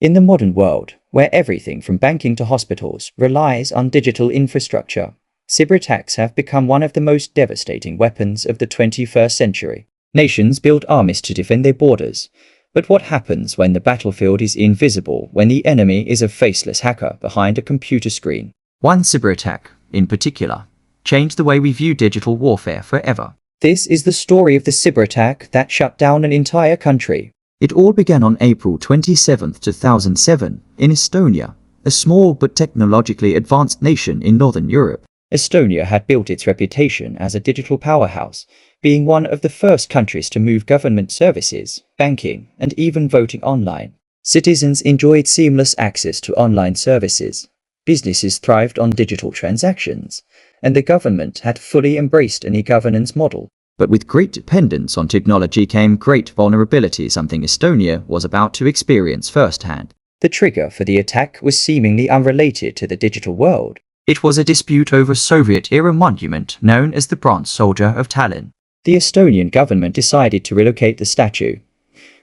In the modern world, where everything from banking to hospitals relies on digital infrastructure, cyberattacks have become one of the most devastating weapons of the 21st century. Nations build armies to defend their borders, but what happens when the battlefield is invisible, when the enemy is a faceless hacker behind a computer screen? One cyberattack, in particular, changed the way we view digital warfare forever. This is the story of the cyberattack that shut down an entire country. It all began on April 27, 2007, in Estonia, a small but technologically advanced nation in Northern Europe. Estonia had built its reputation as a digital powerhouse, being one of the first countries to move government services, banking, and even voting online. Citizens enjoyed seamless access to online services. Businesses thrived on digital transactions, and the government had fully embraced an e-governance model. But with great dependence on technology came great vulnerability, something Estonia was about to experience firsthand. The trigger for the attack was seemingly unrelated to the digital world. It was a dispute over a Soviet-era monument known as the Bronze Soldier of Tallinn. The Estonian government decided to relocate the statue,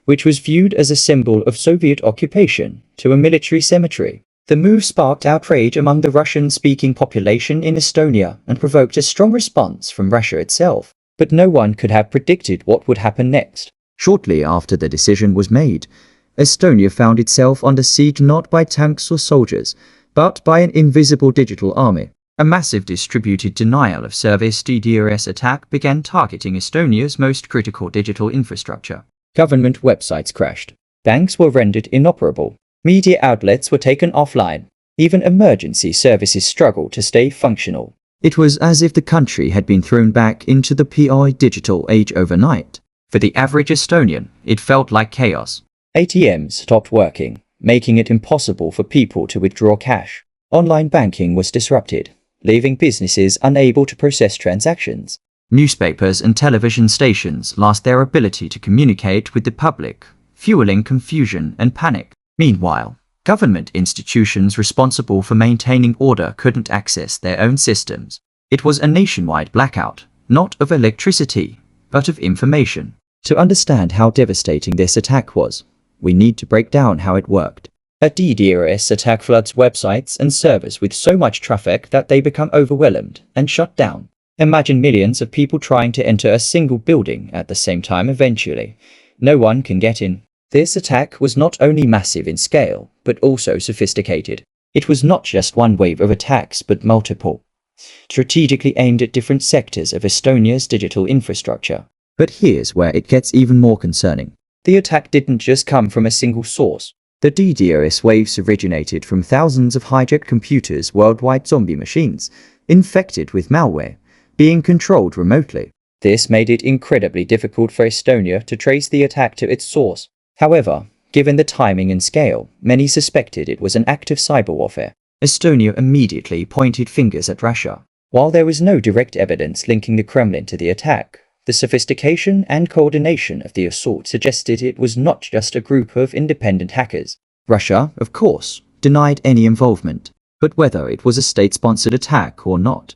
which was viewed as a symbol of Soviet occupation, to a military cemetery. The move sparked outrage among the Russian-speaking population in Estonia and provoked a strong response from Russia itself. But no one could have predicted what would happen next. Shortly after the decision was made, Estonia found itself under siege not by tanks or soldiers, but by an invisible digital army. A massive distributed denial of service DDoS attack began targeting Estonia's most critical digital infrastructure. Government websites crashed. Banks were rendered inoperable. Media outlets were taken offline. Even emergency services struggled to stay functional. It was as if the country had been thrown back into the PI digital age overnight. For the average Estonian, it felt like chaos. ATMs stopped working, making it impossible for people to withdraw cash. Online banking was disrupted, leaving businesses unable to process transactions. Newspapers and television stations lost their ability to communicate with the public, fueling confusion and panic. Meanwhile, government institutions responsible for maintaining order couldn't access their own systems. It was a nationwide blackout, not of electricity, but of information. To understand how devastating this attack was, we need to break down how it worked. A DDoS attack floods websites and servers with so much traffic that they become overwhelmed and shut down. Imagine millions of people trying to enter a single building at the same time. Eventually, no one can get in. This attack was not only massive in scale, but also sophisticated. It was not just one wave of attacks, but multiple, strategically aimed at different sectors of Estonia's digital infrastructure. But here's where it gets even more concerning. The attack didn't just come from a single source. The DDoS waves originated from thousands of hijacked computers, worldwide zombie machines, infected with malware, being controlled remotely. This made it incredibly difficult for Estonia to trace the attack to its source. However, given the timing and scale, many suspected it was an act of cyber warfare. Estonia immediately pointed fingers at Russia. While there was no direct evidence linking the Kremlin to the attack, the sophistication and coordination of the assault suggested it was not just a group of independent hackers. Russia, of course, denied any involvement. But whether it was a state-sponsored attack or not,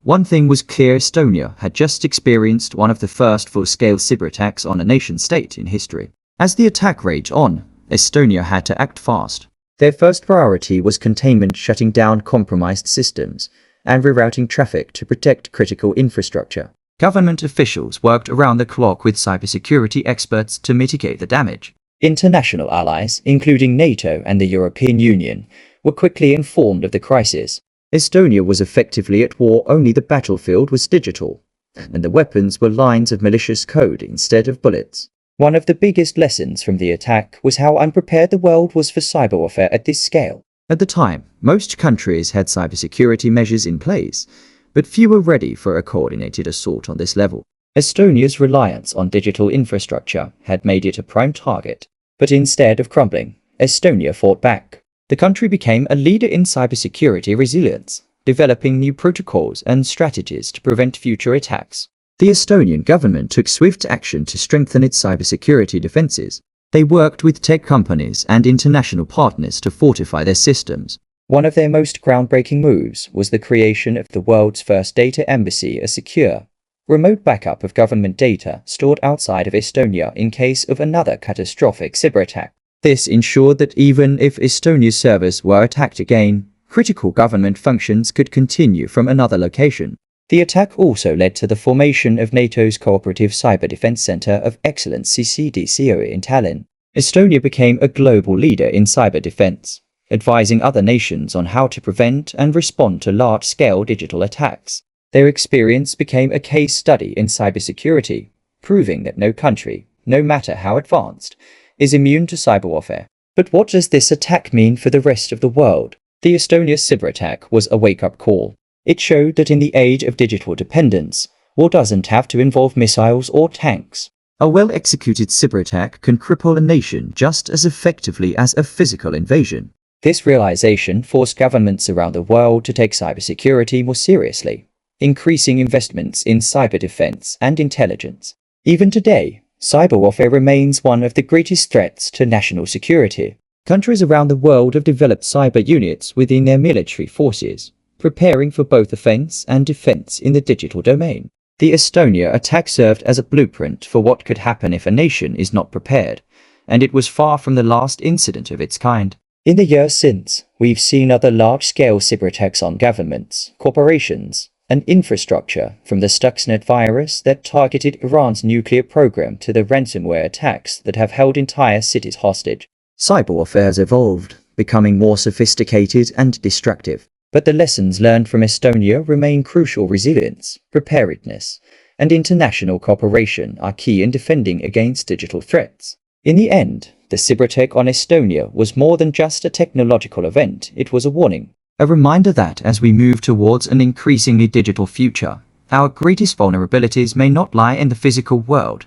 one thing was clear: Estonia had just experienced one of the first full-scale cyberattacks on a nation-state in history. As the attack raged on, Estonia had to act fast. Their first priority was containment, shutting down compromised systems, and rerouting traffic to protect critical infrastructure. Government officials worked around the clock with cybersecurity experts to mitigate the damage. International allies, including NATO and the European Union, were quickly informed of the crisis. Estonia was effectively at war, only the battlefield was digital, and the weapons were lines of malicious code instead of bullets. One of the biggest lessons from the attack was how unprepared the world was for cyber warfare at this scale. At the time, most countries had cybersecurity measures in place, but few were ready for a coordinated assault on this level. Estonia's reliance on digital infrastructure had made it a prime target. But instead of crumbling, Estonia fought back. The country became a leader in cybersecurity resilience, developing new protocols and strategies to prevent future attacks. The Estonian government took swift action to strengthen its cybersecurity defenses. They worked with tech companies and international partners to fortify their systems. One of their most groundbreaking moves was the creation of the world's first data embassy, a secure, remote backup of government data stored outside of Estonia in case of another catastrophic cyberattack. This ensured that even if Estonia's servers were attacked again, critical government functions could continue from another location. The attack also led to the formation of NATO's Cooperative Cyber Defense Center of Excellence CCDCO in Tallinn. Estonia became a global leader in cyber defense, advising other nations on how to prevent and respond to large-scale digital attacks. Their experience became a case study in cybersecurity, proving that no country, no matter how advanced, is immune to cyber warfare. But what does this attack mean for the rest of the world? The Estonia cyberattack was a wake-up call. It showed that in the age of digital dependence, war doesn't have to involve missiles or tanks. A well-executed cyberattack can cripple a nation just as effectively as a physical invasion. This realization forced governments around the world to take cybersecurity more seriously, increasing investments in cyber defense and intelligence. Even today, cyber warfare remains one of the greatest threats to national security. Countries around the world have developed cyber units within their military forces, preparing for both offense and defense in the digital domain. The Estonia attack served as a blueprint for what could happen if a nation is not prepared, and it was far from the last incident of its kind. In the years since, we've seen other large-scale cyberattacks on governments, corporations, and infrastructure, from the Stuxnet virus that targeted Iran's nuclear program to the ransomware attacks that have held entire cities hostage. Cyber warfare has evolved, becoming more sophisticated and destructive. But the lessons learned from Estonia remain crucial. Resilience, preparedness, and international cooperation are key in defending against digital threats. In the end, the cyberattack on Estonia was more than just a technological event. It was a warning, a reminder that as we move towards an increasingly digital future, our greatest vulnerabilities may not lie in the physical world,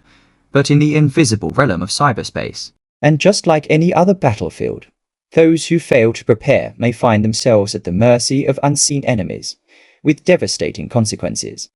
but in the invisible realm of cyberspace. And just like any other battlefield, those who fail to prepare may find themselves at the mercy of unseen enemies, with devastating consequences.